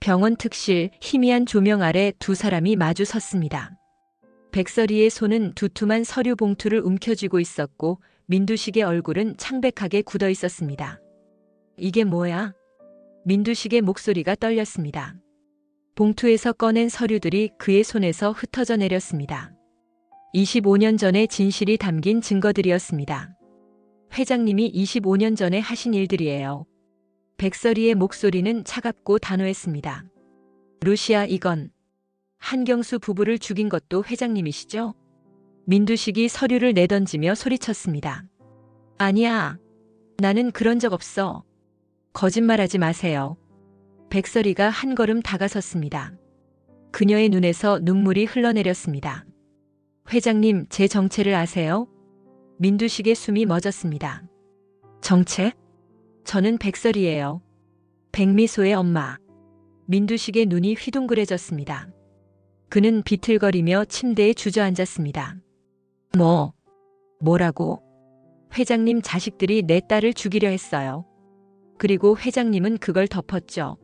병원 특실 희미한 조명 아래 두 사람이 마주 섰습니다. 백설이의 손은 두툼한 서류 봉투를 움켜쥐고 있었고 민두식의 얼굴은 창백하게 굳어 있었습니다. 이게 뭐야? 민두식의 목소리가 떨렸습니다. 봉투에서 꺼낸 서류들이 그의 손에서 흩어져 내렸습니다. 25년 전의 진실이 담긴 증거들이었습니다. 회장님이 25년 전에 하신 일들이에요. 백설이의 목소리는 차갑고 단호했습니다. 루시아, 이건 한경수 부부를 죽인 것도 회장님이시죠? 민두식이 서류를 내던지며 소리쳤습니다. 아니야. 나는 그런 적 없어. 거짓말하지 마세요. 백설이가 한 걸음 다가섰습니다. 그녀의 눈에서 눈물이 흘러내렸습니다. 회장님, 제 정체를 아세요? 민두식의 숨이 멎었습니다. 정체? 저는 백설이에요. 백미소의 엄마. 민두식의 눈이 휘둥그레졌습니다. 그는 비틀거리며 침대에 주저앉았습니다. 뭐라고? 회장님 자식들이 내 딸을 죽이려 했어요. 그리고 회장님은 그걸 덮었죠.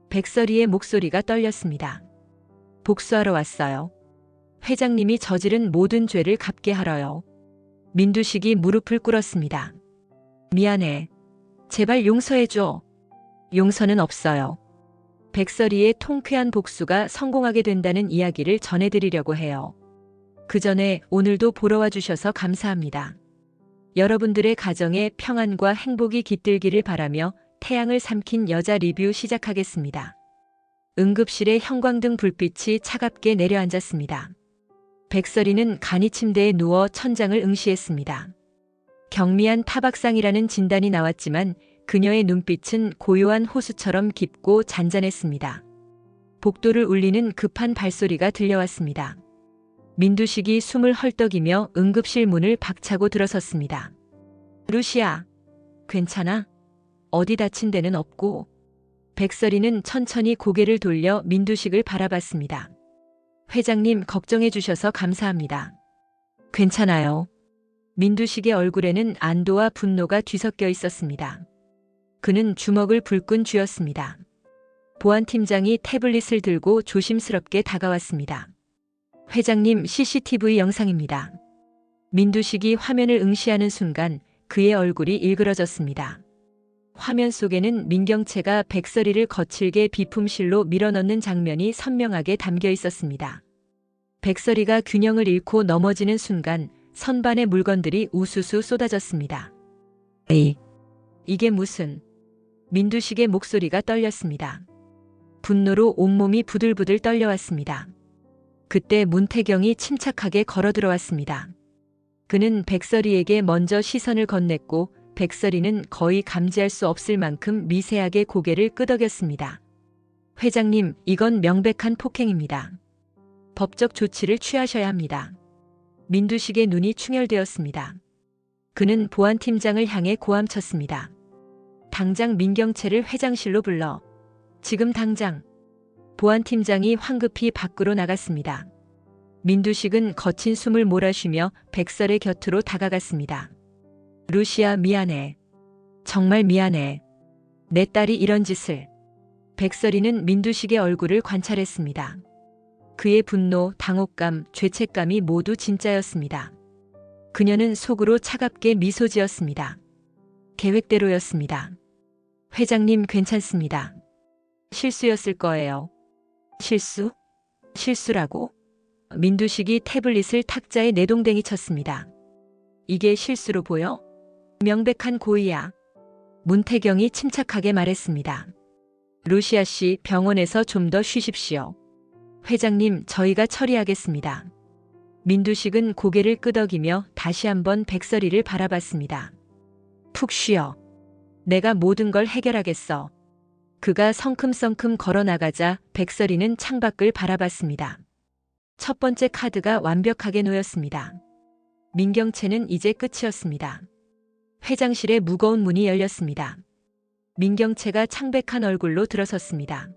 백설이의 목소리가 떨렸습니다. 복수하러 왔어요. 회장님이 저지른 모든 죄를 갚게 하러요. 민두식이 무릎을 꿇었습니다. 미안해. 제발 용서해줘. 용서는 없어요. 백설이의 통쾌한 복수가 성공하게 된다는 이야기를 전해드리려고 해요. 그 전에 오늘도 보러 와주셔서 감사합니다. 여러분들의 가정에 평안과 행복이 깃들기를 바라며 태양을 삼킨 여자 리뷰 시작하겠습니다. 응급실의 형광등 불빛이 차갑게 내려앉았습니다. 백설이는 간이 침대에 누워 천장을 응시했습니다. 경미한 타박상이라는 진단이 나왔지만 그녀의 눈빛은 고요한 호수처럼 깊고 잔잔했습니다. 복도를 울리는 급한 발소리가 들려왔습니다. 민두식이 숨을 헐떡이며 응급실 문을 박차고 들어섰습니다. 루시아, 괜찮아? 어디 다친 데는 없고? 백설이는 천천히 고개를 돌려 민두식을 바라봤습니다. 회장님, 걱정해 주셔서 감사합니다. 괜찮아요. 민두식의 얼굴에는 안도와 분노가 뒤섞여 있었습니다. 그는 주먹을 불끈 쥐었습니다. 보안팀장이 태블릿을 들고 조심스럽게 다가왔습니다. 회장님, CCTV 영상입니다. 민두식이 화면을 응시하는 순간 그의 얼굴이 일그러졌습니다. 화면 속에는 민경채가 백설이를 거칠게 비품실로 밀어넣는 장면이 선명하게 담겨 있었습니다. 백설이가 균형을 잃고 넘어지는 순간 선반의 물건들이 우수수 쏟아졌습니다. 이게 무슨... 민두식의 목소리가 떨렸습니다. 분노로 온몸이 부들부들 떨려왔습니다. 그때 문태경이 침착하게 걸어 들어왔습니다. 그는 백설이에게 먼저 시선을 건넸고 백설이는 거의 감지할 수 없을 만큼 미세하게 고개를 끄덕였습니다. 회장님, 이건 명백한 폭행입니다. 법적 조치를 취하셔야 합니다. 민두식의 눈이 충혈되었습니다. 그는 보안팀장을 향해 고함쳤습니다. 당장 민경채를 회장실로 불러. 지금 당장. 보안팀장이 황급히 밖으로 나갔습니다. 민두식은 거친 숨을 몰아쉬며 백설의 곁으로 다가갔습니다. 루시아, 미안해. 정말 미안해. 내 딸이 이런 짓을. 백설이는 민두식의 얼굴을 관찰했습니다. 그의 분노, 당혹감, 죄책감이 모두 진짜였습니다. 그녀는 속으로 차갑게 미소 지었습니다. 계획대로였습니다. 회장님, 괜찮습니다. 실수였을 거예요. 실수? 실수라고? 민두식이 태블릿을 탁자에 내동댕이 쳤습니다. 이게 실수로 보여? 명백한 고의야. 문태경이 침착하게 말했습니다. 루시아 씨, 병원에서 좀 더 쉬십시오. 회장님, 저희가 처리하겠습니다. 민두식은 고개를 끄덕이며 다시 한번 백설이를 바라봤습니다. 푹 쉬어. 내가 모든 걸 해결하겠어. 그가 성큼성큼 걸어나가자 백설이는 창밖을 바라봤습니다. 첫 번째 카드가 완벽하게 놓였습니다. 민경채는 이제 끝이었습니다. 회장실의 무거운 문이 열렸습니다. 민경채가 창백한 얼굴로 들어섰습니다.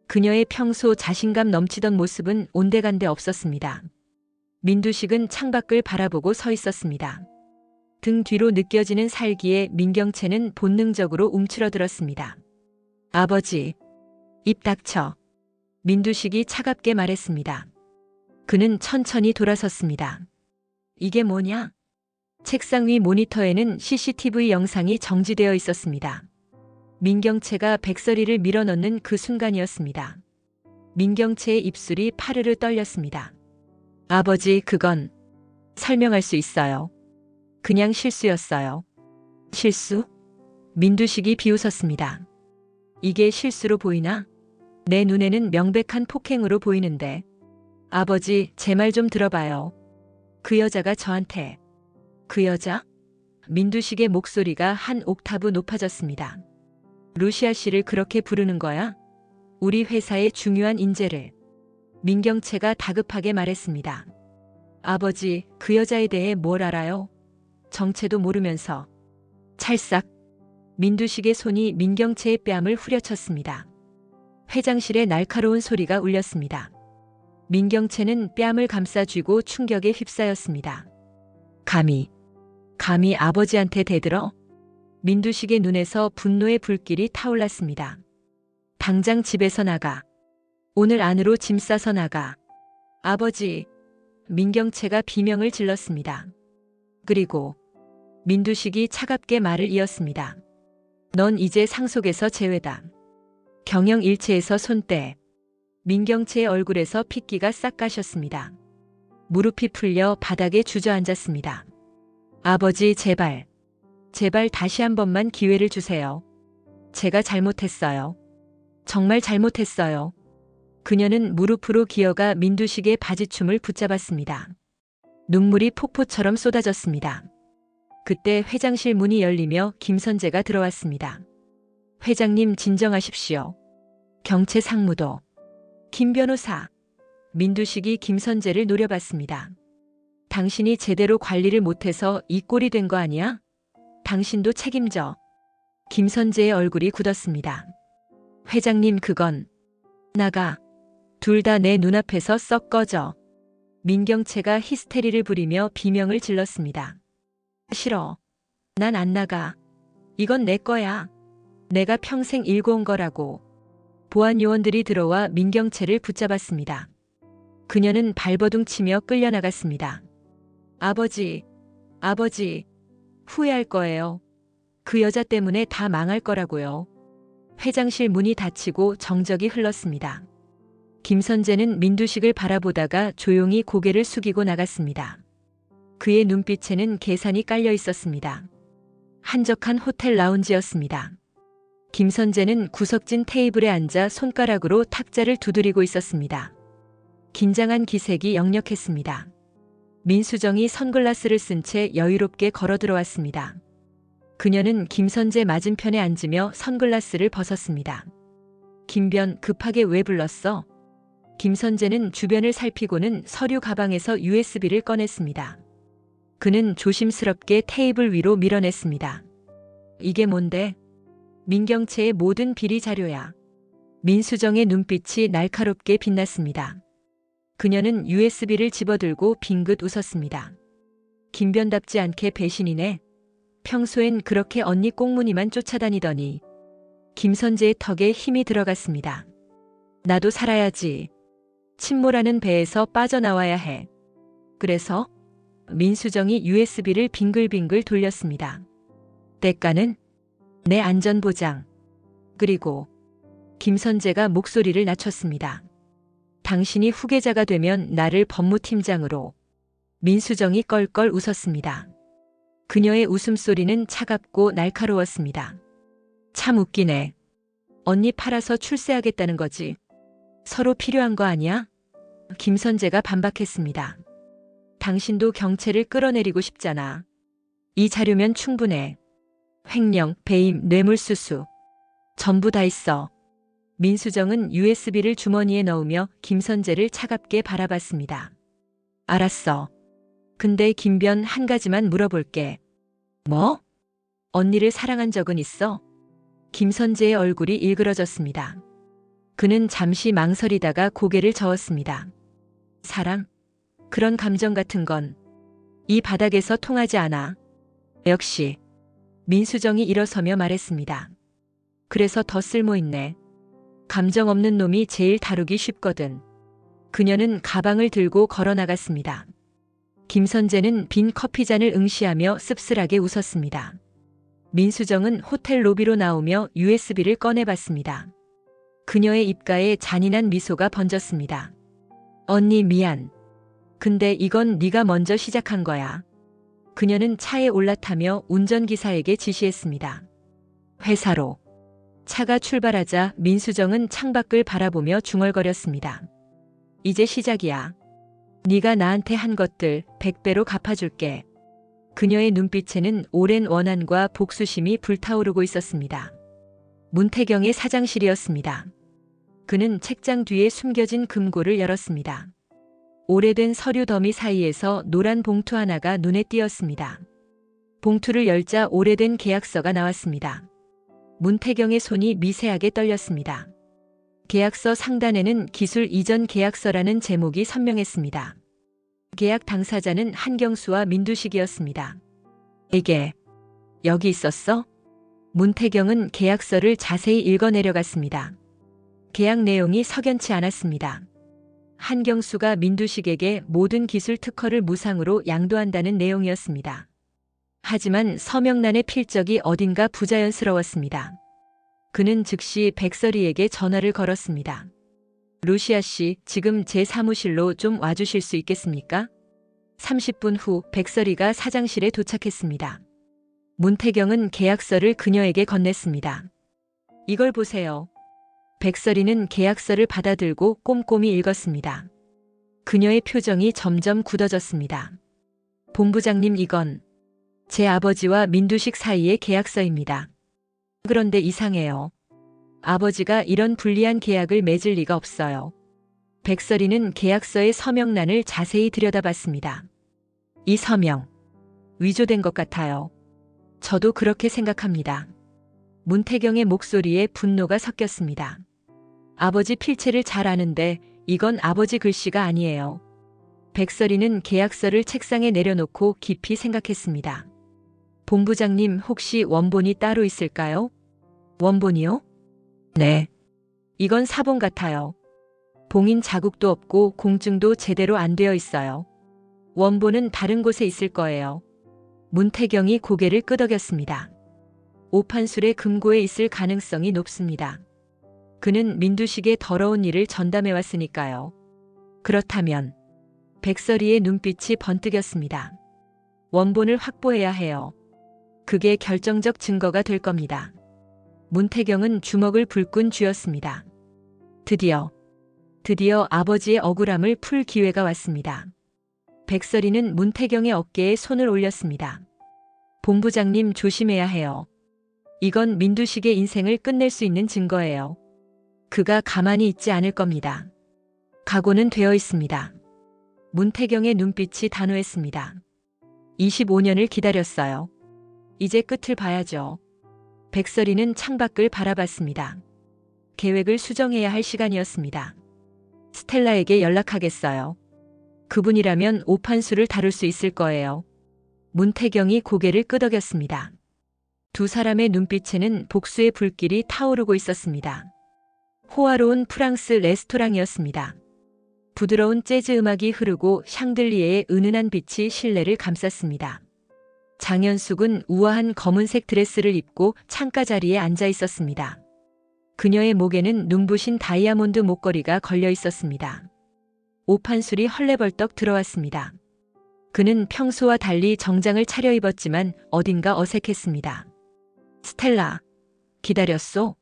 그녀의 평소 자신감 넘치던 모습은 온데간데 없었습니다. 민두식은 창밖을 바라보고 서 있었습니다. 등 뒤로 느껴지는 살기에 민경채는 본능적으로 움츠러들었습니다. 아버지. 입 닥쳐. 민두식이 차갑게 말했습니다. 그는 천천히 돌아섰습니다. 이게 뭐냐? 책상 위 모니터에는 CCTV 영상이 정지되어 있었습니다. 민경채가 백설이를 밀어넣는 그 순간이었습니다. 민경채의 입술이 파르르 떨렸습니다. 아버지, 그건 설명할 수 있어요. 그냥 실수였어요. 실수? 민두식이 비웃었습니다. 이게 실수로 보이나? 내 눈에는 명백한 폭행으로 보이는데. 아버지, 제 말 좀 들어봐요. 그 여자가 저한테. 그 여자? 민두식의 목소리가 한 옥타브 높아졌습니다. 루시아 씨를 그렇게 부르는 거야? 우리 회사의 중요한 인재를. 민경채가 다급하게 말했습니다. 아버지, 그 여자에 대해 뭘 알아요? 정체도 모르면서. 찰싹. 민두식의 손이 민경채의 뺨을 후려쳤습니다. 회장실에 날카로운 소리가 울렸습니다. 민경채는 뺨을 감싸쥐고 충격에 휩싸였습니다. 감히 아버지한테 대들어? 민두식의 눈에서 분노의 불길이 타올랐습니다. 당장 집에서 나가. 오늘 안으로 짐 싸서 나가. 아버지. 민경채가 비명을 질렀습니다. 그리고 민두식이 차갑게 말을 이었습니다. 넌 이제 상속에서 제외다. 경영 일체에서 손 떼. 민경채의 얼굴에서 핏기가 싹 가셨습니다. 무릎이 풀려 바닥에 주저앉았습니다. 아버지, 제발 다시 한 번만 기회를 주세요. 제가 잘못했어요. 정말 잘못했어요. 그녀는 무릎으로 기어가 민두식의 바지춤을 붙잡았습니다. 눈물이 폭포처럼 쏟아졌습니다. 그때 회장실 문이 열리며 김선재가 들어왔습니다. 회장님, 진정하십시오. 경채 상무도. 김 변호사. 민두식이 김선재를 노려봤습니다. 당신이 제대로 관리를 못해서 이 꼴이 된 거 아니야? 당신도 책임져. 김선재의 얼굴이 굳었습니다. 회장님, 그건. 나가. 둘 다 내 눈앞에서 썩 꺼져. 민경채가 히스테리를 부리며 비명을 질렀습니다. 싫어. 난 안 나가. 이건 내 거야. 내가 평생 일궈온 거라고. 보안 요원들이 들어와 민경채를 붙잡았습니다. 그녀는 발버둥 치며 끌려나갔습니다. 아버지, 후회할 거예요. 그 여자 때문에 다 망할 거라고요. 회장실 문이 닫히고 정적이 흘렀습니다. 김선재는 민두식을 바라보다가 조용히 고개를 숙이고 나갔습니다. 그의 눈빛에는 계산이 깔려 있었습니다. 한적한 호텔 라운지였습니다. 김선재는 구석진 테이블에 앉아 손가락으로 탁자를 두드리고 있었습니다. 긴장한 기색이 역력했습니다. 민수정이 선글라스를 쓴 채 여유롭게 걸어 들어왔습니다. 그녀는 김선재 맞은편에 앉으며 선글라스를 벗었습니다. 김변, 급하게 왜 불렀어? 김선재는 주변을 살피고는 서류 가방에서 USB를 꺼냈습니다. 그는 조심스럽게 테이블 위로 밀어냈습니다. 이게 뭔데? 민경채의 모든 비리 자료야. 민수정의 눈빛이 날카롭게 빛났습니다. 그녀는 USB를 집어들고 빙긋 웃었습니다. 김변답지 않게 배신이네. 평소엔 그렇게 언니 꽁무니만 쫓아다니더니. 김선재의 턱에 힘이 들어갔습니다. 나도 살아야지. 침몰하는 배에서 빠져나와야 해. 그래서? 민수정이 USB를 빙글빙글 돌렸습니다. 대가는? 내 안전보장. 그리고 김선재가 목소리를 낮췄습니다. 당신이 후계자가 되면 나를 법무팀장으로. 민수정이 껄껄 웃었습니다. 그녀의 웃음소리는 차갑고 날카로웠습니다. 참 웃기네. 언니 팔아서 출세하겠다는 거지. 서로 필요한 거 아니야? 김선재가 반박했습니다. 당신도 경채를 끌어내리고 싶잖아. 이 자료면 충분해. 횡령, 배임, 뇌물수수. 전부 다 있어. 민수정은 USB를 주머니에 넣으며 김선재를 차갑게 바라봤습니다. 알았어. 근데 김변, 한 가지만 물어볼게. 뭐? 언니를 사랑한 적은 있어? 김선재의 얼굴이 일그러졌습니다. 그는 잠시 망설이다가 고개를 저었습니다. 사랑? 그런 감정 같은 건 이 바닥에서 통하지 않아. 역시. 민수정이 일어서며 말했습니다. 그래서 더 쓸모있네. 감정 없는 놈이 제일 다루기 쉽거든. 그녀는 가방을 들고 걸어 나갔습니다. 김선재는 빈 커피잔을 응시하며 씁쓸하게 웃었습니다. 민수정은 호텔 로비로 나오며 USB를 꺼내봤습니다. 그녀의 입가에 잔인한 미소가 번졌습니다. 언니 미안. 근데 이건 네가 먼저 시작한 거야. 그녀는 차에 올라타며 운전기사에게 지시했습니다. 회사로. 차가 출발하자 민수정은 창밖을 바라보며 중얼거렸습니다. 이제 시작이야. 네가 나한테 한 것들 100배로 갚아줄게. 그녀의 눈빛에는 오랜 원한과 복수심이 불타오르고 있었습니다. 문태경의 사장실이었습니다. 그는 책장 뒤에 숨겨진 금고를 열었습니다. 오래된 서류 더미 사이에서 노란 봉투 하나가 눈에 띄었습니다. 봉투를 열자 오래된 계약서가 나왔습니다. 문태경의 손이 미세하게 떨렸습니다. 계약서 상단에는 기술 이전 계약서라는 제목이 선명했습니다. 계약 당사자는 한경수와 민두식이었습니다. 이게 여기 있었어? 문태경은 계약서를 자세히 읽어내려갔습니다. 계약 내용이 석연치 않았습니다. 한경수가 민두식에게 모든 기술 특허를 무상으로 양도한다는 내용이었습니다. 하지만 서명란의 필적이 어딘가 부자연스러웠습니다. 그는 즉시 백설이에게 전화를 걸었습니다. 루시아 씨, 지금 제 사무실로 좀 와주실 수 있겠습니까? 30분 후 백설이가 사장실에 도착했습니다. 문태경은 계약서를 그녀에게 건넸습니다. 이걸 보세요. 백설이는 계약서를 받아들고 꼼꼼히 읽었습니다. 그녀의 표정이 점점 굳어졌습니다. 본부장님, 이건 제 아버지와 민두식 사이의 계약서입니다. 그런데 이상해요. 아버지가 이런 불리한 계약을 맺을 리가 없어요. 백설이는 계약서의 서명란을 자세히 들여다봤습니다. 이 서명, 위조된 것 같아요. 저도 그렇게 생각합니다. 문태경의 목소리에 분노가 섞였습니다. 아버지 필체를 잘 아는데 이건 아버지 글씨가 아니에요. 백설이는 계약서를 책상에 내려놓고 깊이 생각했습니다. 본부장님, 혹시 원본이 따로 있을까요? 원본이요? 네. 이건 사본 같아요. 봉인 자국도 없고 공증도 제대로 안 되어 있어요. 원본은 다른 곳에 있을 거예요. 문태경이 고개를 끄덕였습니다. 오판술의 금고에 있을 가능성이 높습니다. 그는 민두식의 더러운 일을 전담해왔으니까요. 그렇다면 백설이의 눈빛이 번뜩였습니다. 원본을 확보해야 해요. 그게 결정적 증거가 될 겁니다. 문태경은 주먹을 불끈 쥐었습니다. 드디어 아버지의 억울함을 풀 기회가 왔습니다. 백설이는 문태경의 어깨에 손을 올렸습니다. 본부장님, 조심해야 해요. 이건 민두식의 인생을 끝낼 수 있는 증거예요. 그가 가만히 있지 않을 겁니다. 각오는 되어 있습니다. 문태경의 눈빛이 단호했습니다. 25년을 기다렸어요. 이제 끝을 봐야죠. 백설이는 창밖을 바라봤습니다. 계획을 수정해야 할 시간이었습니다. 스텔라에게 연락하겠어요. 그분이라면 오판수를 다룰 수 있을 거예요. 문태경이 고개를 끄덕였습니다. 두 사람의 눈빛에는 복수의 불길이 타오르고 있었습니다. 호화로운 프랑스 레스토랑이었습니다. 부드러운 재즈 음악이 흐르고 샹들리에의 은은한 빛이 실내를 감쌌습니다. 장현숙은 우아한 검은색 드레스를 입고 창가 자리에 앉아 있었습니다. 그녀의 목에는 눈부신 다이아몬드 목걸이가 걸려 있었습니다. 오판술이 헐레벌떡 들어왔습니다. 그는 평소와 달리 정장을 차려입었지만 어딘가 어색했습니다. 스텔라, 기다렸소?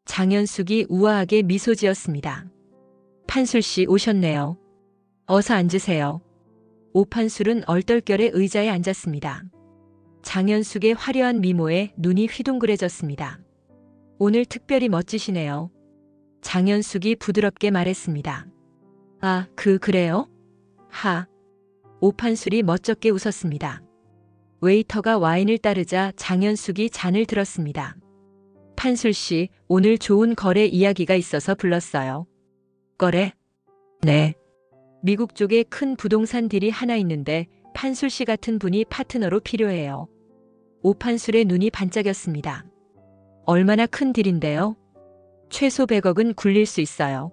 장현숙이 우아하게 미소 지었습니다. 판술씨 오셨네요. 어서 앉으세요. 오판술은 얼떨결에 의자에 앉았습니다. 장현숙의 화려한 미모에 눈이 휘둥그레졌습니다. 오늘 특별히 멋지시네요. 장현숙이 부드럽게 말했습니다. 아, 그래요? 하. 오판술이 멋쩍게 웃었습니다. 웨이터가 와인을 따르자 장현숙이 잔을 들었습니다. 판술씨, 오늘 좋은 거래 이야기가 있어서 불렀어요. 거래? 네. 미국 쪽에 큰 부동산 딜이 하나 있는데 판술씨 같은 분이 파트너로 필요해요. 오판술의 눈이 반짝였습니다. 얼마나 큰 딜인데요? 최소 100억은 굴릴 수 있어요.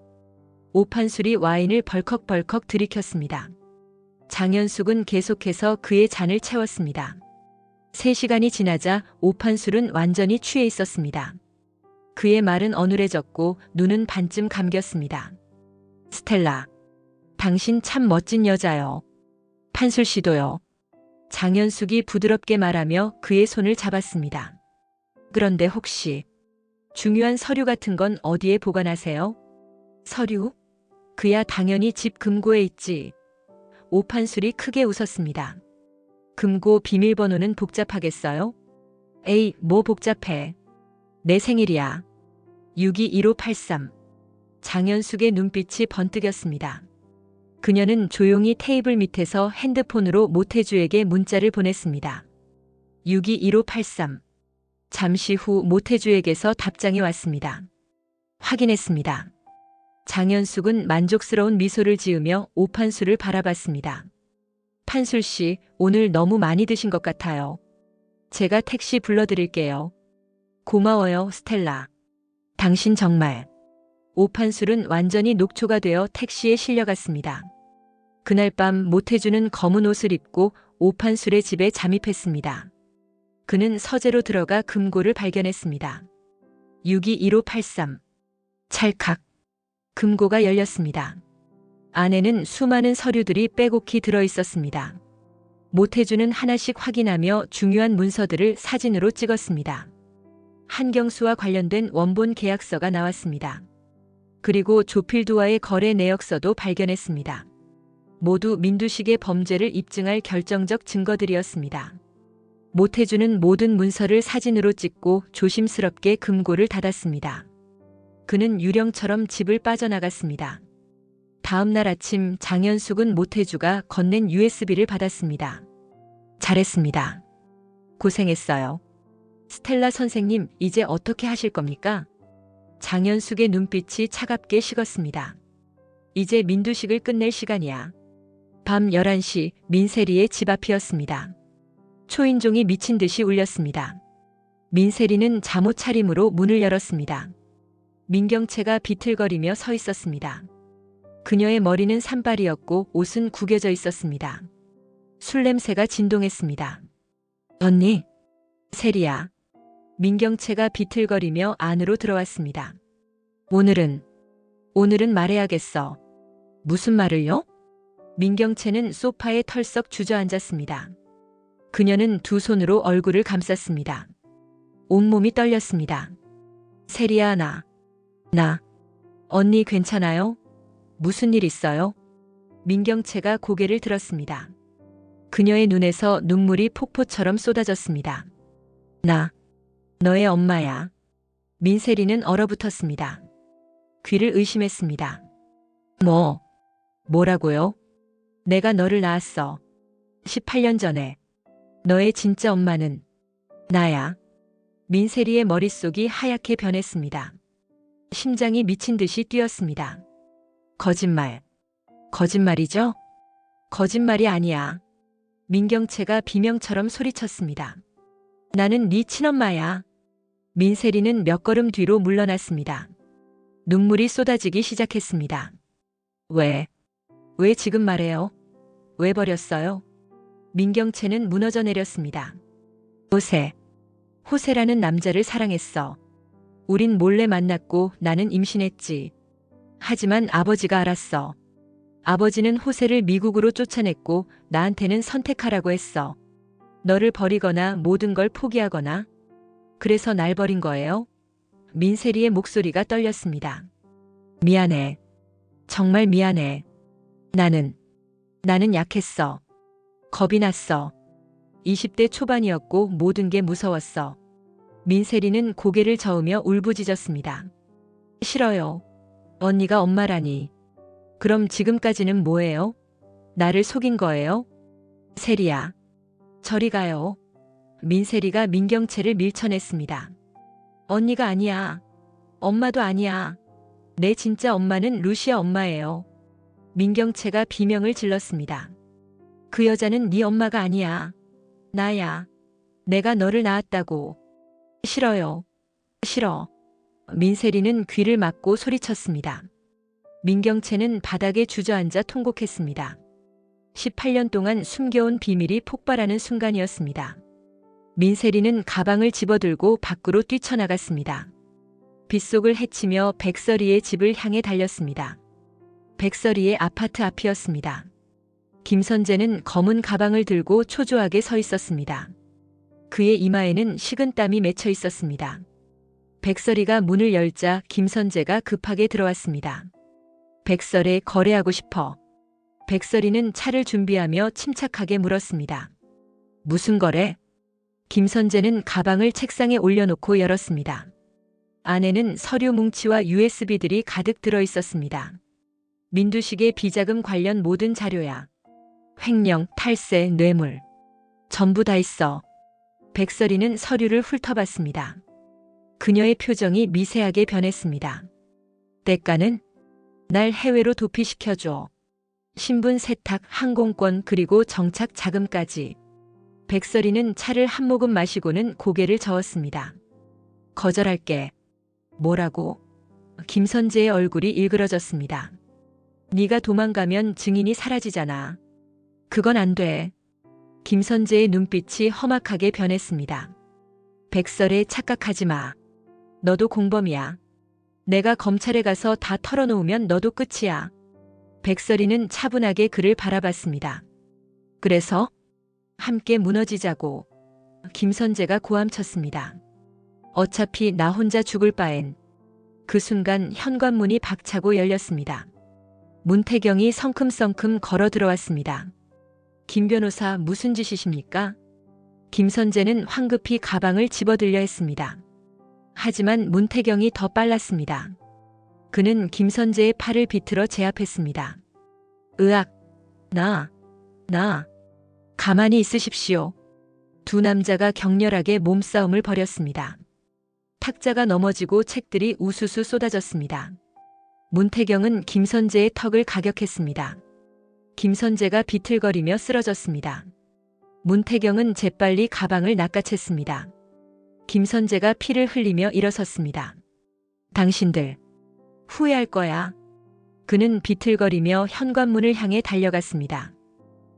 오판술이 와인을 벌컥벌컥 들이켰습니다. 장현숙은 계속해서 그의 잔을 채웠습니다. 3시간이 지나자 오판술은 완전히 취해 있었습니다. 그의 말은 어눌해졌고 눈은 반쯤 감겼습니다. 스텔라, 당신 참 멋진 여자요. 판술 씨도요. 장현숙이 부드럽게 말하며 그의 손을 잡았습니다. 그런데 혹시 중요한 서류 같은 건 어디에 보관하세요? 서류? 그야 당연히 집 금고에 있지. 오판술이 크게 웃었습니다. 금고 비밀번호는 복잡하겠어요? 에이, 뭐 복잡해. 내 생일이야. 621583. 장현숙의 눈빛이 번뜩였습니다. 그녀는 조용히 테이블 밑에서 핸드폰으로 모태주에게 문자를 보냈습니다. 621583. 잠시 후 모태주에게서 답장이 왔습니다. 확인했습니다. 장현숙은 만족스러운 미소를 지으며 오판술을 바라봤습니다. 판술 씨, 오늘 너무 많이 드신 것 같아요. 제가 택시 불러드릴게요. 고마워요, 스텔라. 당신 정말. 오판술은 완전히 녹초가 되어 택시에 실려갔습니다. 그날 밤 모태주는 검은 옷을 입고 오판술의 집에 잠입했습니다. 그는 서재로 들어가 금고를 발견했습니다. 621583. 찰칵. 금고가 열렸습니다. 안에는 수많은 서류들이 빼곡히 들어있었습니다. 모태주는 하나씩 확인하며 중요한 문서들을 사진으로 찍었습니다. 한경수와 관련된 원본 계약서가 나왔습니다. 그리고 조필두와의 거래 내역서도 발견했습니다. 모두 민두식의 범죄를 입증할 결정적 증거들이었습니다. 모태주는 모든 문서를 사진으로 찍고 조심스럽게 금고를 닫았습니다. 그는 유령처럼 집을 빠져나갔습니다. 다음 날 아침 장현숙은 모태주가 건넨 USB를 받았습니다. 잘했습니다. 고생했어요. 스텔라 선생님, 이제 어떻게 하실 겁니까? 장현숙의 눈빛이 차갑게 식었습니다. 이제 민두식을 끝낼 시간이야. 밤 11시 민세리의 집 앞이었습니다. 초인종이 미친 듯이 울렸습니다. 민세리는 잠옷 차림으로 문을 열었습니다. 민경채가 비틀거리며 서 있었습니다. 그녀의 머리는 산발이었고 옷은 구겨져 있었습니다. 술 냄새가 진동했습니다. 언니, 세리야. 민경채가 비틀거리며 안으로 들어왔습니다. 오늘은 말해야겠어. 무슨 말을요? 민경채는 소파에 털썩 주저앉았습니다. 그녀는 두 손으로 얼굴을 감쌌습니다. 온몸이 떨렸습니다. 세리야, 언니 괜찮아요? 무슨 일 있어요? 민경채가 고개를 들었습니다. 그녀의 눈에서 눈물이 폭포처럼 쏟아졌습니다. 나 너의 엄마야. 민세리는 얼어붙었습니다. 귀를 의심했습니다. 뭐라고요? 내가 너를 낳았어. 18년 전에. 너의 진짜 엄마는 나야. 민세리의 머릿속이 하얗게 변했습니다. 심장이 미친 듯이 뛰었습니다. 거짓말이죠? 거짓말이 아니야. 민경채가 비명처럼 소리쳤습니다. 나는 네 친엄마야. 민세리는 몇 걸음 뒤로 물러났습니다. 눈물이 쏟아지기 시작했습니다. 왜 지금 말해요? 왜 버렸어요? 민경채는 무너져 내렸습니다. 호세라는 남자를 사랑했어. 우린 몰래 만났고 나는 임신했지. 하지만 아버지가 알았어. 아버지는 호세를 미국으로 쫓아냈고 나한테는 선택하라고 했어. 너를 버리거나 모든 걸 포기하거나. 그래서 날 버린 거예요? 민세리의 목소리가 떨렸습니다. 미안해. 정말 미안해. 나는 약했어. 겁이 났어. 20대 초반이었고 모든 게 무서웠어. 민세리는 고개를 저으며 울부짖었습니다. 싫어요. 언니가 엄마라니. 그럼 지금까지는 뭐예요? 나를 속인 거예요? 세리야. 저리 가요. 민세리가 민경채를 밀쳐냈습니다. 언니가 아니야. 엄마도 아니야. 내 진짜 엄마는 루시아 엄마예요. 민경채가 비명을 질렀습니다. 그 여자는 네 엄마가 아니야. 나야. 내가 너를 낳았다고. 싫어요. 싫어. 민세리는 귀를 막고 소리쳤습니다. 민경채는 바닥에 주저앉아 통곡했습니다. 18년 동안 숨겨온 비밀이 폭발하는 순간이었습니다. 민세리는 가방을 집어들고 밖으로 뛰쳐나갔습니다. 빗속을 헤치며 백설이의 집을 향해 달렸습니다. 백설이의 아파트 앞이었습니다. 김선재는 검은 가방을 들고 초조하게 서 있었습니다. 그의 이마에는 식은땀이 맺혀 있었습니다. 백설이가 문을 열자 김선재가 급하게 들어왔습니다. 백설에 거래하고 싶어. 백설이는 차를 준비하며 침착하게 물었습니다. 무슨 거래? 김선재는 가방을 책상에 올려놓고 열었습니다. 안에는 서류 뭉치와 USB들이 가득 들어 있었습니다. 민두식의 비자금 관련 모든 자료야. 횡령, 탈세, 뇌물. 전부 다 있어. 백설이는 서류를 훑어봤습니다. 그녀의 표정이 미세하게 변했습니다. 대가는? 날 해외로 도피시켜줘. 신분 세탁, 항공권 그리고 정착 자금까지. 백설이는 차를 한 모금 마시고는 고개를 저었습니다. 거절할게. 뭐라고? 김선재의 얼굴이 일그러졌습니다. 네가 도망가면 증인이 사라지잖아. 그건 안 돼. 김선재의 눈빛이 험악하게 변했습니다. 백설에 착각하지 마. 너도 공범이야. 내가 검찰에 가서 다 털어놓으면 너도 끝이야. 백설이는 차분하게 그를 바라봤습니다. 그래서? 함께 무너지자고. 김선재가 고함쳤습니다. 어차피 나 혼자 죽을 바엔. 그 순간 현관문이 박차고 열렸습니다. 문태경이 성큼성큼 걸어 들어왔습니다. 김 변호사 무슨 짓이십니까? 김선재는 황급히 가방을 집어들려 했습니다. 하지만 문태경이 더 빨랐습니다. 그는 김선재의 팔을 비틀어 제압했습니다. 으악! 나! 가만히 있으십시오. 두 남자가 격렬하게 몸싸움을 벌였습니다. 탁자가 넘어지고 책들이 우수수 쏟아졌습니다. 문태경은 김선재의 턱을 가격했습니다. 김선재가 비틀거리며 쓰러졌습니다. 문태경은 재빨리 가방을 낚아챘습니다. 김선재가 피를 흘리며 일어섰습니다. 당신들 후회할 거야. 그는 비틀거리며 현관문을 향해 달려갔습니다.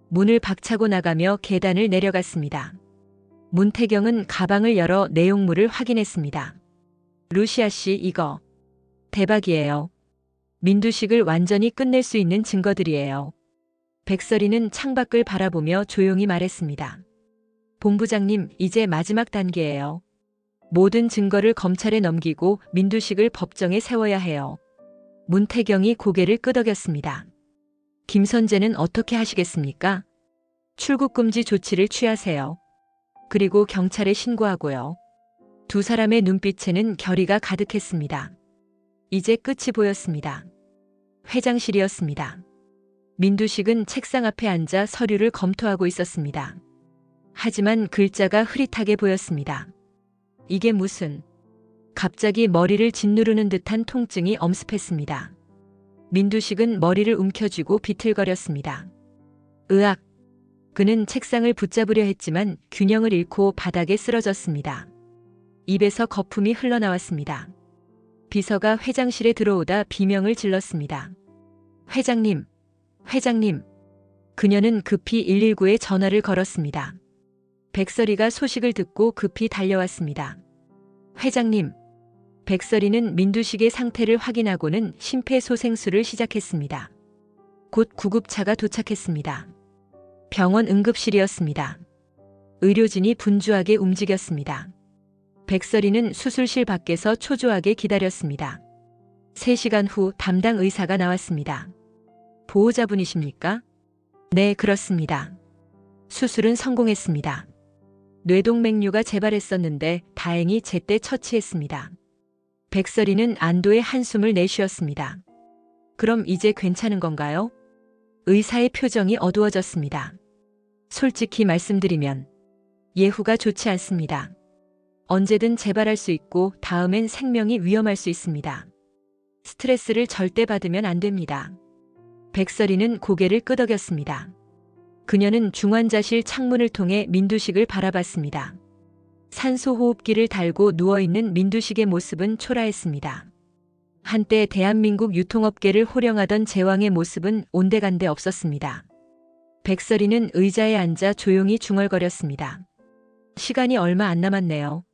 문을 박차고 나가며 계단을 내려갔습니다. 문태경은 가방을 열어 내용물을 확인했습니다. 루시아 씨, 이거 대박이에요. 민두식을 완전히 끝낼 수 있는 증거들이에요. 백설이는 창밖을 바라보며 조용히 말했습니다. 본부장님, 이제 마지막 단계예요. 모든 증거를 검찰에 넘기고 민두식을 법정에 세워야 해요. 문태경이 고개를 끄덕였습니다. 김선재는 어떻게 하시겠습니까? 출국금지 조치를 취하세요. 그리고 경찰에 신고하고요. 두 사람의 눈빛에는 결의가 가득했습니다. 이제 끝이 보였습니다. 회장실이었습니다. 민두식은 책상 앞에 앉아 서류를 검토하고 있었습니다. 하지만 글자가 흐릿하게 보였습니다. 이게 무슨... 갑자기 머리를 짓누르는 듯한 통증이 엄습했습니다. 민두식은 머리를 움켜쥐고 비틀거렸습니다. 으악! 그는 책상을 붙잡으려 했지만 균형을 잃고 바닥에 쓰러졌습니다. 입에서 거품이 흘러나왔습니다. 비서가 회장실에 들어오다 비명을 질렀습니다. 회장님! 회장님! 그녀는 급히 119에 전화를 걸었습니다. 백설이가 소식을 듣고 급히 달려왔습니다. 회장님! 백설이는 민두식의 상태를 확인하고는 심폐소생술을 시작했습니다. 곧 구급차가 도착했습니다. 병원 응급실이었습니다. 의료진이 분주하게 움직였습니다. 백설이는 수술실 밖에서 초조하게 기다렸습니다. 3시간 후 담당 의사가 나왔습니다. 보호자분이십니까? 네, 그렇습니다. 수술은 성공했습니다. 뇌동맥류가 재발했었는데 다행히 제때 처치했습니다. 백설이는 안도의 한숨을 내쉬었습니다. 그럼 이제 괜찮은 건가요? 의사의 표정이 어두워졌습니다. 솔직히 말씀드리면 예후가 좋지 않습니다. 언제든 재발할 수 있고 다음엔 생명이 위험할 수 있습니다. 스트레스를 절대 받으면 안 됩니다. 백설이는 고개를 끄덕였습니다. 그녀는 중환자실 창문을 통해 민두식을 바라봤습니다. 산소호흡기를 달고 누워있는 민두식의 모습은 초라했습니다. 한때 대한민국 유통업계를 호령하던 제왕의 모습은 온데간데 없었습니다. 백설이는 의자에 앉아 조용히 중얼거렸습니다. 시간이 얼마 안 남았네요.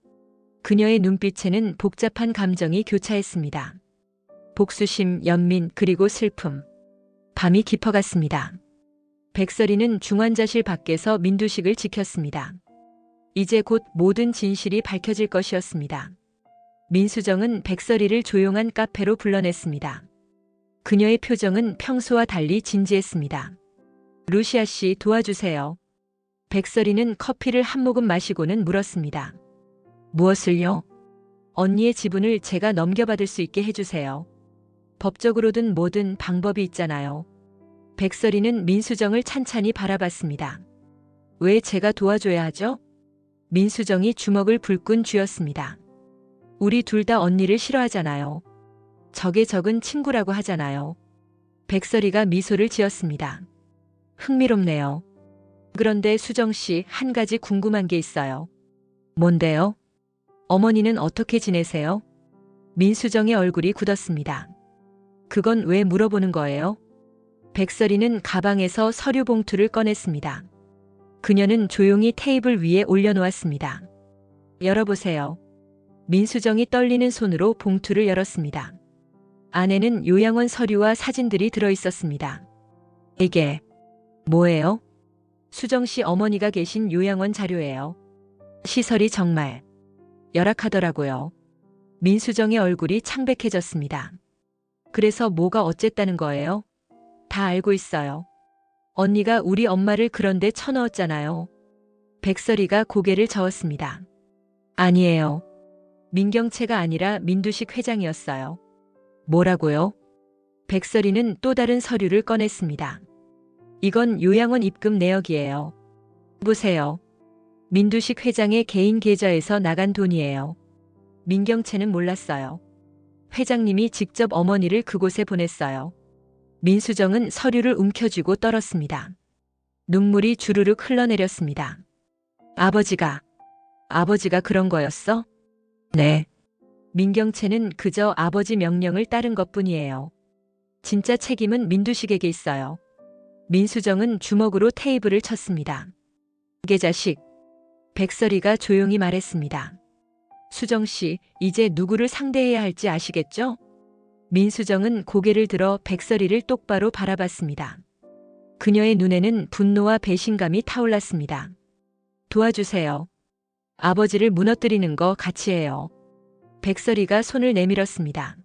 그녀의 눈빛에는 복잡한 감정이 교차했습니다. 복수심, 연민, 그리고 슬픔. 밤이 깊어갔습니다. 백설이는 중환자실 밖에서 민두식을 지켰습니다. 이제 곧 모든 진실이 밝혀질 것이었습니다. 민수정은 백설이를 조용한 카페로 불러냈습니다. 그녀의 표정은 평소와 달리 진지했습니다. 루시아 씨, 도와주세요. 백설이는 커피를 한 모금 마시고는 물었습니다. 무엇을요? 언니의 지분을 제가 넘겨받을 수 있게 해주세요. 법적으로든 뭐든 방법이 있잖아요. 백설이는 민수정을 찬찬히 바라봤습니다. 왜 제가 도와줘야 하죠? 민수정이 주먹을 불끈 쥐었습니다. 우리 둘 다 언니를 싫어하잖아요. 적의 적은 친구라고 하잖아요. 백설이가 미소를 지었습니다. 흥미롭네요. 그런데 수정 씨, 한 가지 궁금한 게 있어요. 뭔데요? 어머니는 어떻게 지내세요? 민수정의 얼굴이 굳었습니다. 그건 왜 물어보는 거예요? 백설이는 가방에서 서류 봉투를 꺼냈습니다. 그녀는 조용히 테이블 위에 올려놓았습니다. 열어보세요. 민수정이 떨리는 손으로 봉투를 열었습니다. 안에는 요양원 서류와 사진들이 들어있었습니다. 이게 뭐예요? 수정 씨 어머니가 계신 요양원 자료예요. 시설이 정말 열악하더라고요. 민수정의 얼굴이 창백해졌습니다. 그래서 뭐가 어쨌다는 거예요? 다 알고 있어요. 언니가 우리 엄마를 그런데 쳐넣었잖아요. 백설이가 고개를 저었습니다. 아니에요. 민경채가 아니라 민두식 회장이었어요. 뭐라고요? 백설이는 또 다른 서류를 꺼냈습니다. 이건 요양원 입금 내역이에요. 보세요. 민두식 회장의 개인 계좌에서 나간 돈이에요. 민경채는 몰랐어요. 회장님이 직접 어머니를 그곳에 보냈어요. 민수정은 서류를 움켜쥐고 떨었습니다. 눈물이 주르륵 흘러내렸습니다. 아버지가 그런 거였어? 네. 민경채는 그저 아버지 명령을 따른 것뿐이에요. 진짜 책임은 민두식에게 있어요. 민수정은 주먹으로 테이블을 쳤습니다. 개자식. 백설이가 조용히 말했습니다. 수정 씨, 이제 누구를 상대해야 할지 아시겠죠? 민수정은 고개를 들어 백설이를 똑바로 바라봤습니다. 그녀의 눈에는 분노와 배신감이 타올랐습니다. 도와주세요. 아버지를 무너뜨리는 거 같이 해요. 백설이가 손을 내밀었습니다.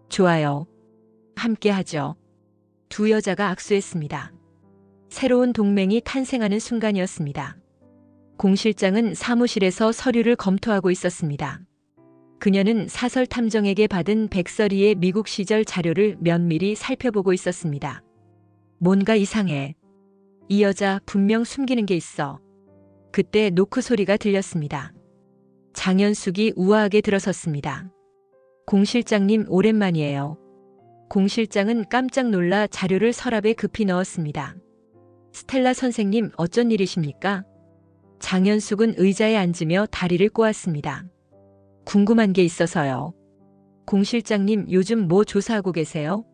좋아요. 함께 하죠. 두 여자가 악수했습니다. 새로운 동맹이 탄생하는 순간이었습니다. 공 실장은 사무실에서 서류를 검토하고 있었습니다. 그녀는 사설 탐정에게 받은 백설이의 미국 시절 자료를 면밀히 살펴보고 있었습니다. 뭔가 이상해. 이 여자 분명 숨기는 게 있어. 그때 노크 소리가 들렸습니다. 장현숙이 우아하게 들어섰습니다. 공 실장님 오랜만이에요. 공 실장은 깜짝 놀라 자료를 서랍에 급히 넣었습니다. 스텔라 선생님 어쩐 일이십니까? 장현숙은 의자에 앉으며 다리를 꼬았습니다. 궁금한 게 있어서요. 공 실장님 요즘 뭐 조사하고 계세요?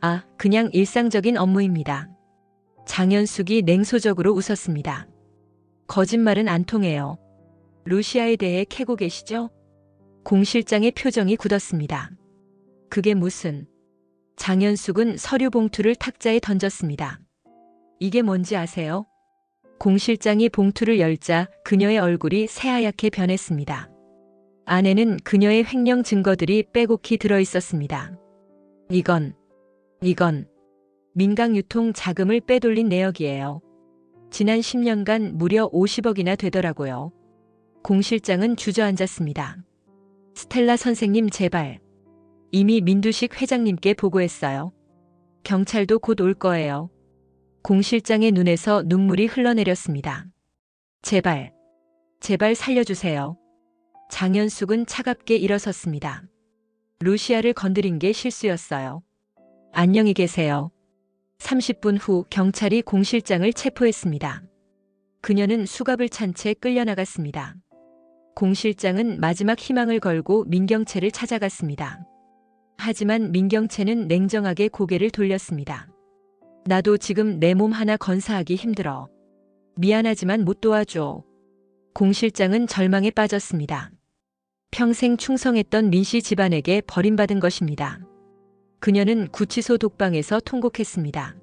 아, 그냥 일상적인 업무입니다. 장현숙이 냉소적으로 웃었습니다. 거짓말은 안 통해요. 루시아에 대해 캐고 계시죠? 공 실장의 표정이 굳었습니다. 그게 무슨... 장현숙은 서류 봉투를 탁자에 던졌습니다. 이게 뭔지 아세요? 공 실장이 봉투를 열자 그녀의 얼굴이 새하얗게 변했습니다. 안에는 그녀의 횡령 증거들이 빼곡히 들어있었습니다. 이건 민강 유통 자금을 빼돌린 내역이에요. 지난 10년간 무려 50억이나 되더라고요. 공 실장은 주저앉았습니다. 스텔라 선생님 제발. 이미 민두식 회장님께 보고했어요. 경찰도 곧 올 거예요. 공 실장의 눈에서 눈물이 흘러내렸습니다. 제발 살려주세요. 장현숙은 차갑게 일어섰습니다. 루시아를 건드린 게 실수였어요. 안녕히 계세요. 30분 후 경찰이 공 실장을 체포했습니다. 그녀는 수갑을 찬 채 끌려나갔습니다. 공 실장은 마지막 희망을 걸고 민경채를 찾아갔습니다. 하지만 민경채는 냉정하게 고개를 돌렸습니다. 나도 지금 내 몸 하나 건사하기 힘들어. 미안하지만 못 도와줘. 공 실장은 절망에 빠졌습니다. 평생 충성했던 민씨 집안에게 버림받은 것입니다. 그녀는 구치소 독방에서 통곡했습니다.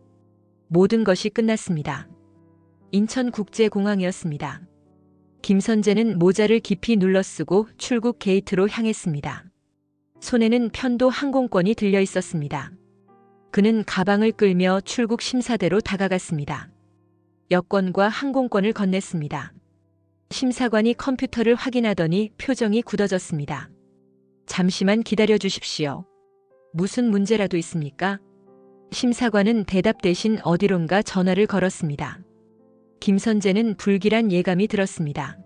모든 것이 끝났습니다. 인천국제공항이었습니다. 김선재는 모자를 깊이 눌러쓰고 출국 게이트로 향했습니다. 손에는 편도 항공권이 들려 있었습니다. 그는 가방을 끌며 출국 심사대로 다가갔습니다. 여권과 항공권을 건넸습니다. 심사관이 컴퓨터를 확인하더니 표정이 굳어졌습니다. 잠시만 기다려 주십시오. 무슨 문제라도 있습니까? 심사관은 대답 대신 어디론가 전화를 걸었습니다. 김선재는 불길한 예감이 들었습니다.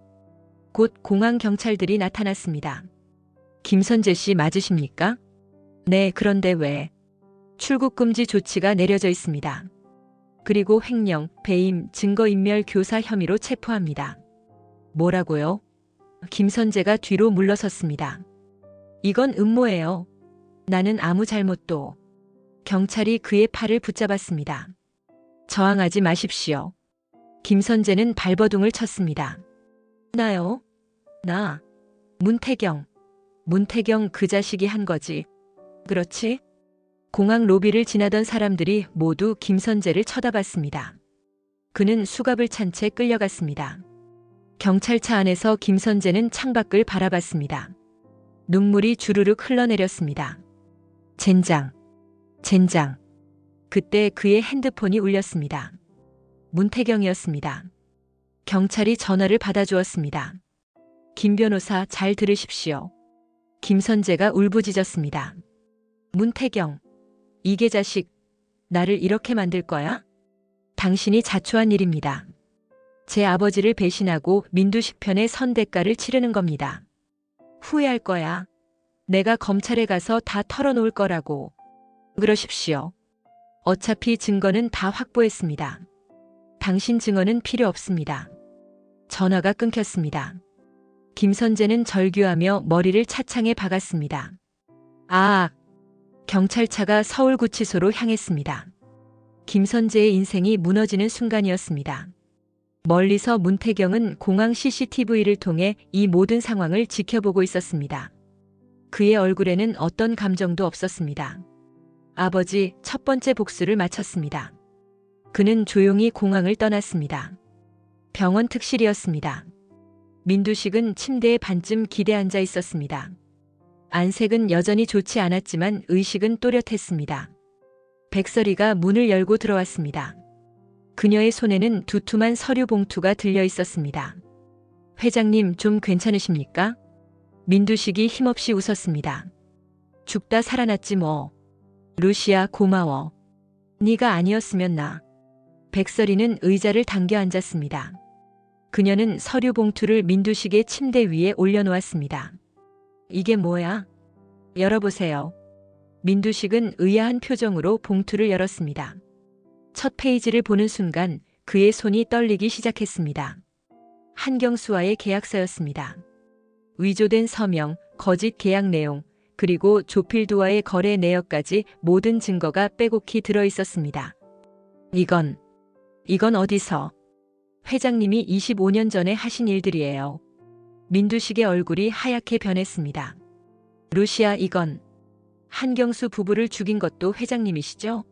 곧 공항 경찰들이 나타났습니다. 김선재 씨 맞으십니까? 네, 그런데 왜? 출국 금지 조치가 내려져 있습니다. 그리고 횡령, 배임, 증거인멸 교사 혐의로 체포합니다. 뭐라고요? 김선재가 뒤로 물러섰습니다. 이건 음모예요. 나는 아무 잘못도. 경찰이 그의 팔을 붙잡았습니다. 저항하지 마십시오. 김선재는 발버둥을 쳤습니다. 나요? 나. 문태경. 문태경 그 자식이 한 거지. 그렇지? 공항 로비를 지나던 사람들이 모두 김선재를 쳐다봤습니다. 그는 수갑을 찬 채 끌려갔습니다. 경찰차 안에서 김선재는 창밖을 바라봤습니다. 눈물이 주르륵 흘러내렸습니다. 젠장. 젠장. 그때 그의 핸드폰이 울렸습니다. 문태경이었습니다. 경찰이 전화를 받아주었습니다. 김 변호사 잘 들으십시오. 김선재가 울부짖었습니다. 문태경. 이게 자식, 나를 이렇게 만들 거야? 당신이 자초한 일입니다. 제 아버지를 배신하고 민두식 편에 선 대가를 치르는 겁니다. 후회할 거야. 내가 검찰에 가서 다 털어놓을 거라고. 그러십시오. 어차피 증거는 다 확보했습니다. 당신 증언은 필요 없습니다. 전화가 끊겼습니다. 김선재는 절규하며 머리를 차창에 박았습니다. 아! 경찰차가 서울구치소로 향했습니다. 김선재의 인생이 무너지는 순간이었습니다. 멀리서 문태경은 공항 CCTV를 통해 이 모든 상황을 지켜보고 있었습니다. 그의 얼굴에는 어떤 감정도 없었습니다. 아버지, 첫 번째 복수를 마쳤습니다. 그는 조용히 공항을 떠났습니다. 병원 특실이었습니다. 민두식은 침대에 반쯤 기대 앉아 있었습니다. 안색은 여전히 좋지 않았지만 의식은 또렷했습니다. 백설이가 문을 열고 들어왔습니다. 그녀의 손에는 두툼한 서류 봉투가 들려 있었습니다. 회장님 좀 괜찮으십니까? 민두식이 힘없이 웃었습니다. 죽다 살아났지 뭐. 루시아 고마워. 네가 아니었으면 나. 백설이는 의자를 당겨 앉았습니다. 그녀는 서류 봉투를 민두식의 침대 위에 올려놓았습니다. 이게 뭐야? 열어보세요. 민두식은 의아한 표정으로 봉투를 열었습니다. 첫 페이지를 보는 순간 그의 손이 떨리기 시작했습니다. 한경수와의 계약서였습니다. 위조된 서명, 거짓 계약 내용, 그리고 조필두와의 거래 내역까지 모든 증거가 빼곡히 들어 있었습니다. 이건 어디서? 회장님이 25년 전에 하신 일들이에요. 민두식의 얼굴이 하얗게 변했습니다. 루시아, 이건 한경수 부부를 죽인 것도 회장님이시죠?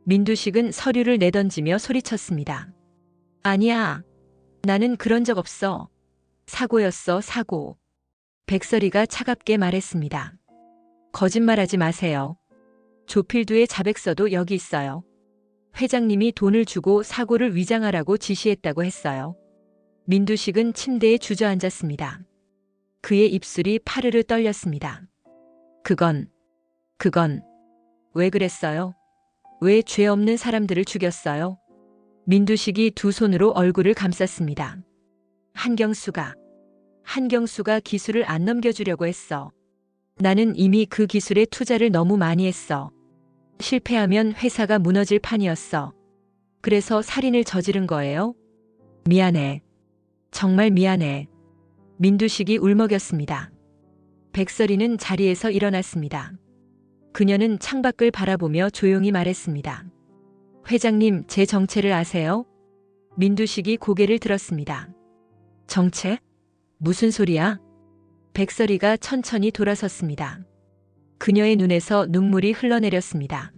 민두식은 서류를 내던지며 소리쳤습니다. 아니야. 나는 그런 적 없어. 사고였어, 사고. 백설이가 차갑게 말했습니다. 거짓말하지 마세요. 조필두의 자백서도 여기 있어요. 회장님이 돈을 주고 사고를 위장하라고 지시했다고 했어요. 민두식은 침대에 주저앉았습니다. 그의 입술이 파르르 떨렸습니다. 그건 왜 그랬어요? 왜 죄 없는 사람들을 죽였어요? 민두식이 두 손으로 얼굴을 감쌌습니다. 한경수가 기술을 안 넘겨주려고 했어. 나는 이미 그 기술에 투자를 너무 많이 했어. 실패하면 회사가 무너질 판이었어. 그래서 살인을 저지른 거예요? 미안해. 정말 미안해. 민두식이 울먹였습니다. 백설이는 자리에서 일어났습니다. 그녀는 창밖을 바라보며 조용히 말했습니다. 회장님, 제 정체를 아세요? 민두식이 고개를 들었습니다. 정체? 무슨 소리야? 백설이가 천천히 돌아섰습니다. 그녀의 눈에서 눈물이 흘러내렸습니다.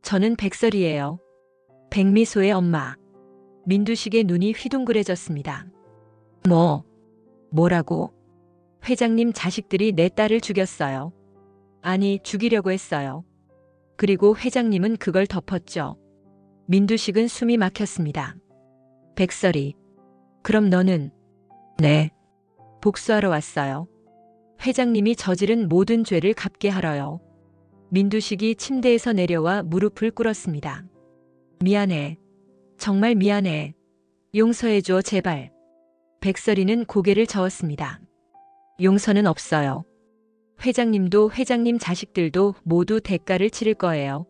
저는 백설이에요. 백미소의 엄마. 민두식의 눈이 휘둥그레졌습니다. 뭐라고? 회장님 자식들이 내 딸을 죽였어요. 아니, 죽이려고 했어요. 그리고 회장님은 그걸 덮었죠. 민두식은 숨이 막혔습니다. 백설이. 그럼 너는? 네. 복수하러 왔어요. 회장님이 저지른 모든 죄를 갚게 하러요. 민두식이 침대에서 내려와 무릎을 꿇었습니다. 미안해. 정말 미안해. 용서해줘, 제발. 백설이는 고개를 저었습니다. 용서는 없어요. 회장님도 회장님 자식들도 모두 대가를 치를 거예요.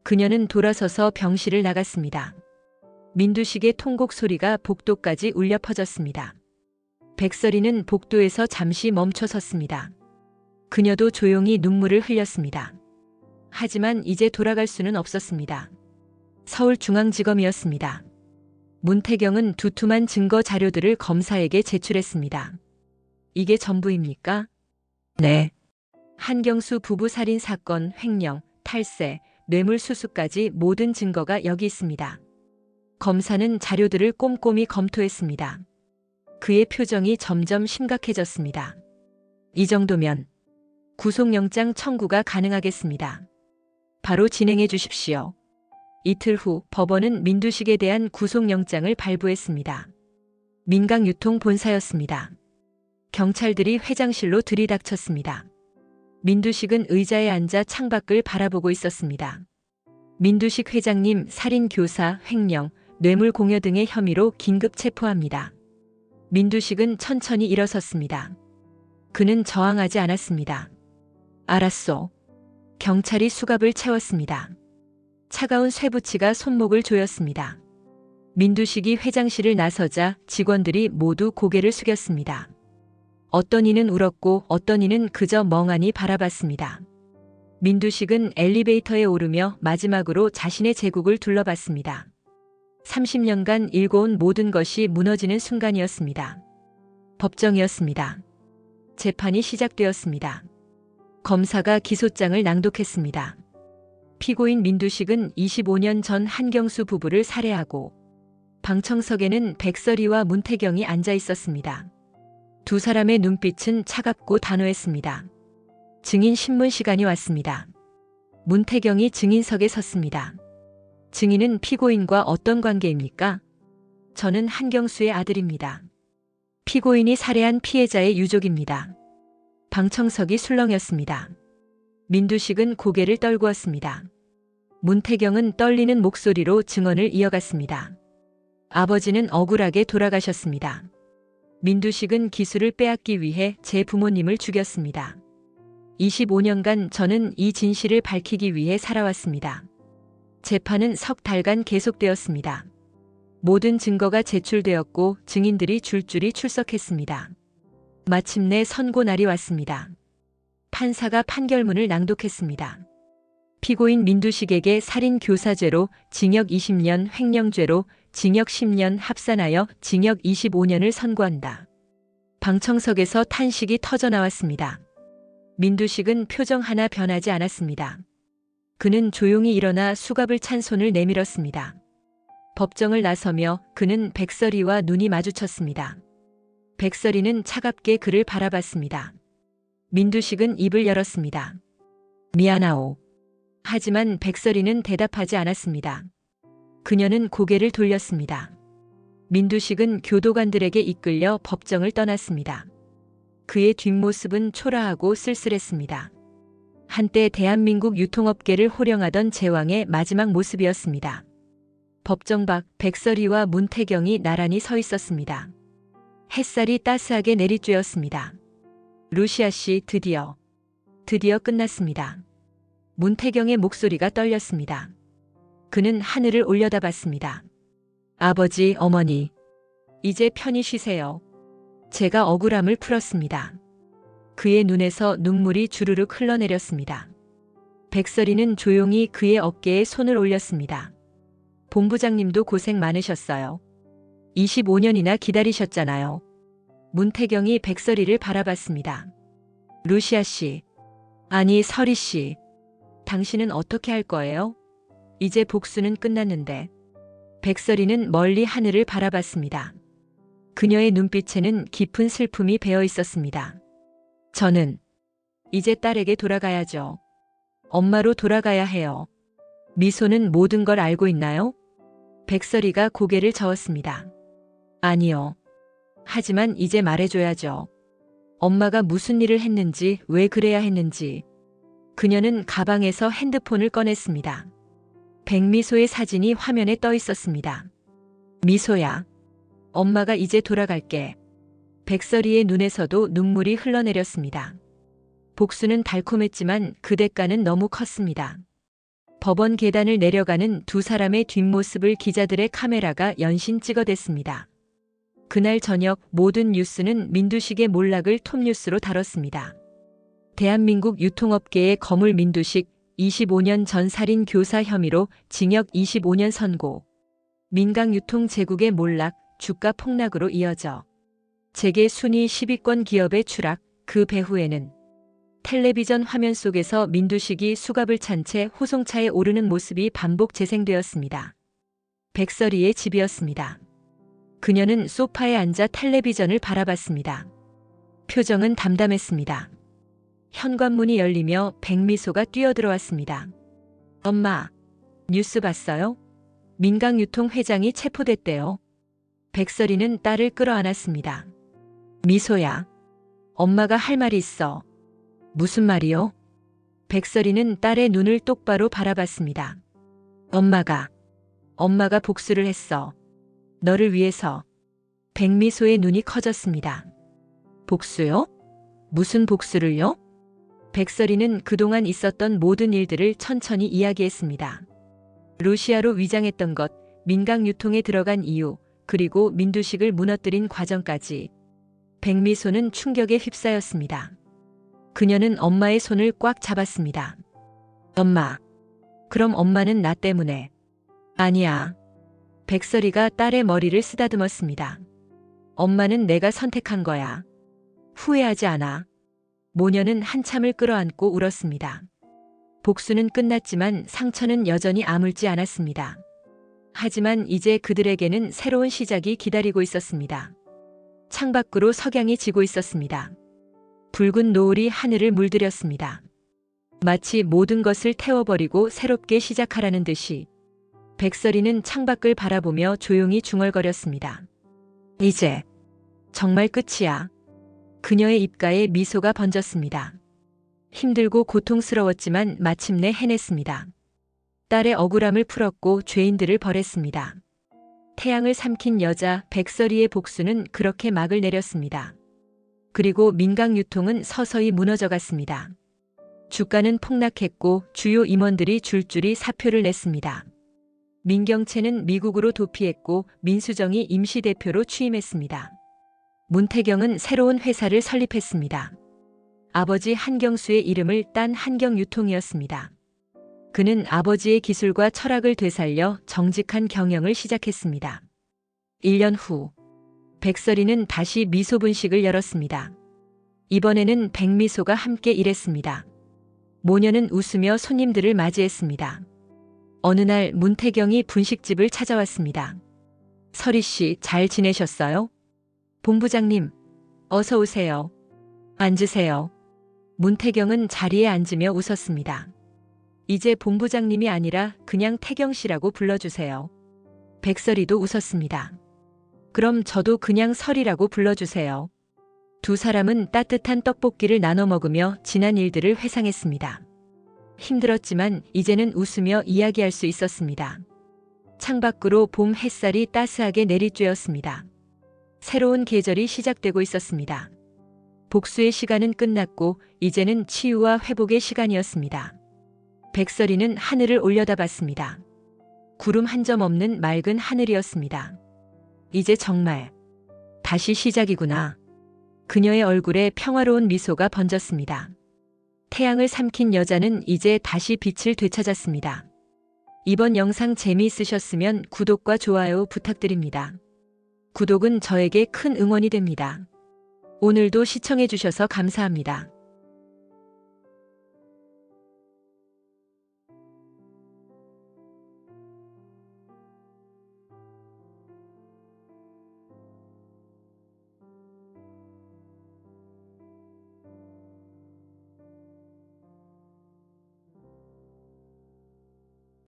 그녀는 돌아서서 병실을 나갔습니다. 민두식의 통곡 소리가 복도까지 울려 퍼졌습니다. 백설이는 복도에서 잠시 멈춰 섰습니다. 그녀도 조용히 눈물을 흘렸습니다. 하지만 이제 돌아갈 수는 없었습니다. 서울중앙지검이었습니다. 문태경은 두툼한 증거 자료들을 검사에게 제출했습니다. 이게 전부입니까? 네. 한경수 부부 살인 사건, 횡령, 탈세, 뇌물수수까지 모든 증거가 여기 있습니다. 검사는 자료들을 꼼꼼히 검토했습니다. 그의 표정이 점점 심각해졌습니다. 이 정도면 구속영장 청구가 가능하겠습니다. 바로 진행해 주십시오. 이틀 후 법원은 민두식에 대한 구속영장을 발부했습니다. 민강유통 본사였습니다. 경찰들이 회장실로 들이닥쳤습니다. 민두식은 의자에 앉아 창밖을 바라보고 있었습니다. 민두식 회장님 살인교사, 횡령, 뇌물공여 등의 혐의로 긴급 체포합니다. 민두식은 천천히 일어섰습니다. 그는 저항하지 않았습니다. 알았소. 경찰이 수갑을 채웠습니다. 차가운 쇠붙이가 손목을 조였습니다. 민두식이 회장실을 나서자 직원들이 모두 고개를 숙였습니다. 어떤 이는 울었고 어떤 이는 그저 멍하니 바라봤습니다. 민두식은 엘리베이터에 오르며 마지막으로 자신의 제국을 둘러봤습니다. 30년간 일궈온 모든 것이 무너지는 순간이었습니다. 법정이었습니다. 재판이 시작되었습니다. 검사가 기소장을 낭독했습니다. 피고인 민두식은 25년 전 한경수 부부를 살해하고 방청석에는 백설이와 문태경이 앉아 있었습니다. 두 사람의 눈빛은 차갑고 단호했습니다. 증인 신문 시간이 왔습니다. 문태경이 증인석에 섰습니다. 증인은 피고인과 어떤 관계입니까? 저는 한경수의 아들입니다. 피고인이 살해한 피해자의 유족입니다. 방청석이 술렁였습니다. 민두식은 고개를 떨구었습니다. 문태경은 떨리는 목소리로 증언을 이어갔습니다. 아버지는 억울하게 돌아가셨습니다. 민두식은 기술을 빼앗기 위해 제 부모님을 죽였습니다. 25년간 저는 이 진실을 밝히기 위해 살아왔습니다. 재판은 석 달간 계속되었습니다. 모든 증거가 제출되었고 증인들이 줄줄이 출석했습니다. 마침내 선고날이 왔습니다. 판사가 판결문을 낭독했습니다. 피고인 민두식에게 살인교사죄로 징역 20년, 횡령죄로 징역 10년 합산하여 징역 25년을 선고한다. 방청석에서 탄식이 터져나왔습니다. 민두식은 표정 하나 변하지 않았습니다. 그는 조용히 일어나 수갑을 찬 손을 내밀었습니다. 법정을 나서며 그는 백설이와 눈이 마주쳤습니다. 백설이는 차갑게 그를 바라봤습니다. 민두식은 입을 열었습니다. 미안하오. 하지만 백설이는 대답하지 않았습니다. 그녀는 고개를 돌렸습니다. 민두식은 교도관들에게 이끌려 법정을 떠났습니다. 그의 뒷모습은 초라하고 쓸쓸했습니다. 한때 대한민국 유통업계를 호령하던 제왕의 마지막 모습이었습니다. 법정 밖 백설이와 문태경이 나란히 서 있었습니다. 햇살이 따스하게 내리쬐었습니다. 루시아 씨, 드디어 끝났습니다. 문태경의 목소리가 떨렸습니다. 그는 하늘을 올려다봤습니다. 아버지, 어머니, 이제 편히 쉬세요. 제가 억울함을 풀었습니다. 그의 눈에서 눈물이 주르륵 흘러내렸습니다. 백설이는 조용히 그의 어깨에 손을 올렸습니다. 본부장님도 고생 많으셨어요. 25년이나 기다리셨잖아요. 문태경이 백설이를 바라봤습니다. 루시아 씨, 아니 설이 씨, 당신은 어떻게 할 거예요? 이제 복수는 끝났는데. 백설이는 멀리 하늘을 바라봤습니다. 그녀의 눈빛에는 깊은 슬픔이 배어 있었습니다. 저는 이제 딸에게 돌아가야죠. 엄마로 돌아가야 해요. 미소는 모든 걸 알고 있나요? 백설이가 고개를 저었습니다. 아니요. 하지만 이제 말해줘야죠. 엄마가 무슨 일을 했는지, 왜 그래야 했는지. 그녀는 가방에서 핸드폰을 꺼냈습니다. 백미소의 사진이 화면에 떠 있었습니다. 미소야, 엄마가 이제 돌아갈게. 백설이의 눈에서도 눈물이 흘러내렸습니다. 복수는 달콤했지만 그 대가는 너무 컸습니다. 법원 계단을 내려가는 두 사람의 뒷모습을 기자들의 카메라가 연신 찍어댔습니다. 그날 저녁 모든 뉴스는 민두식의 몰락을 톱뉴스로 다뤘습니다. 대한민국 유통업계의 거물 민두식 25년 전 살인 교사 혐의로 징역 25년 선고. 민강유통 제국의 몰락, 주가 폭락으로 이어져 세계 순위 10위권 기업의 추락, 그 배후에는 텔레비전 화면 속에서 민두식이 수갑을 찬 채 호송차에 오르는 모습이 반복 재생되었습니다. 백설이의 집이었습니다. 그녀는 소파에 앉아 텔레비전을 바라봤습니다. 표정은 담담했습니다. 현관문이 열리며 백미소가 뛰어들어왔습니다. 엄마, 뉴스 봤어요? 민강유통 회장이 체포됐대요. 백설이는 딸을 끌어안았습니다. 미소야, 엄마가 할 말이 있어. 무슨 말이요? 백설이는 딸의 눈을 똑바로 바라봤습니다. 엄마가 복수를 했어. 너를 위해서. 백미소의 눈이 커졌습니다. 복수요? 무슨 복수를요? 백설이는 그동안 있었던 모든 일들을 천천히 이야기했습니다. 루시아로 위장했던 것, 민강유통에 들어간 이유, 그리고 민두식을 무너뜨린 과정까지. 백미소는 충격에 휩싸였습니다. 그녀는 엄마의 손을 꽉 잡았습니다. 엄마, 그럼 엄마는 나 때문에. 아니야. 백설이가 딸의 머리를 쓰다듬었습니다. 엄마는 내가 선택한 거야. 후회하지 않아. 모녀는 한참을 끌어안고 울었습니다. 복수는 끝났지만 상처는 여전히 아물지 않았습니다. 하지만 이제 그들에게는 새로운 시작이 기다리고 있었습니다. 창밖으로 석양이 지고 있었습니다. 붉은 노을이 하늘을 물들였습니다. 마치 모든 것을 태워버리고 새롭게 시작하라는 듯이 백설이는 창밖을 바라보며 조용히 중얼거렸습니다. 이제 정말 끝이야. 그녀의 입가에 미소가 번졌습니다. 힘들고 고통스러웠지만 마침내 해냈습니다. 딸의 억울함을 풀었고 죄인들을 벌했습니다. 태양을 삼킨 여자 백설이의 복수는 그렇게 막을 내렸습니다. 그리고 민강유통은 서서히 무너져갔습니다. 주가는 폭락했고 주요 임원들이 줄줄이 사표를 냈습니다. 민경채는 미국으로 도피했고 민수정이 임시대표로 취임했습니다. 문태경은 새로운 회사를 설립했습니다. 아버지 한경수의 이름을 딴 한경유통이었습니다. 그는 아버지의 기술과 철학을 되살려 정직한 경영을 시작했습니다. 1년 후, 백설이는 다시 미소분식을 열었습니다. 이번에는 백미소가 함께 일했습니다. 모녀는 웃으며 손님들을 맞이했습니다. 어느 날 문태경이 분식집을 찾아왔습니다. 설희 씨, 잘 지내셨어요? 본부장님, 어서 오세요. 앉으세요. 문태경은 자리에 앉으며 웃었습니다. 이제 본부장님이 아니라 그냥 태경 씨라고 불러주세요. 백설이도 웃었습니다. 그럼 저도 그냥 설이라고 불러주세요. 두 사람은 따뜻한 떡볶이를 나눠 먹으며 지난 일들을 회상했습니다. 힘들었지만 이제는 웃으며 이야기할 수 있었습니다. 창밖으로 봄 햇살이 따스하게 내리쬐었습니다. 새로운 계절이 시작되고 있었습니다. 복수의 시간은 끝났고 이제는 치유와 회복의 시간이었습니다. 백설이는 하늘을 올려다봤습니다. 구름 한 점 없는 맑은 하늘이었습니다. 이제 정말 다시 시작이구나. 그녀의 얼굴에 평화로운 미소가 번졌습니다. 태양을 삼킨 여자는 이제 다시 빛을 되찾았습니다. 이번 영상 재미있으셨으면 구독과 좋아요 부탁드립니다. 구독은 저에게 큰 응원이 됩니다. 오늘도 시청해주셔서 감사합니다.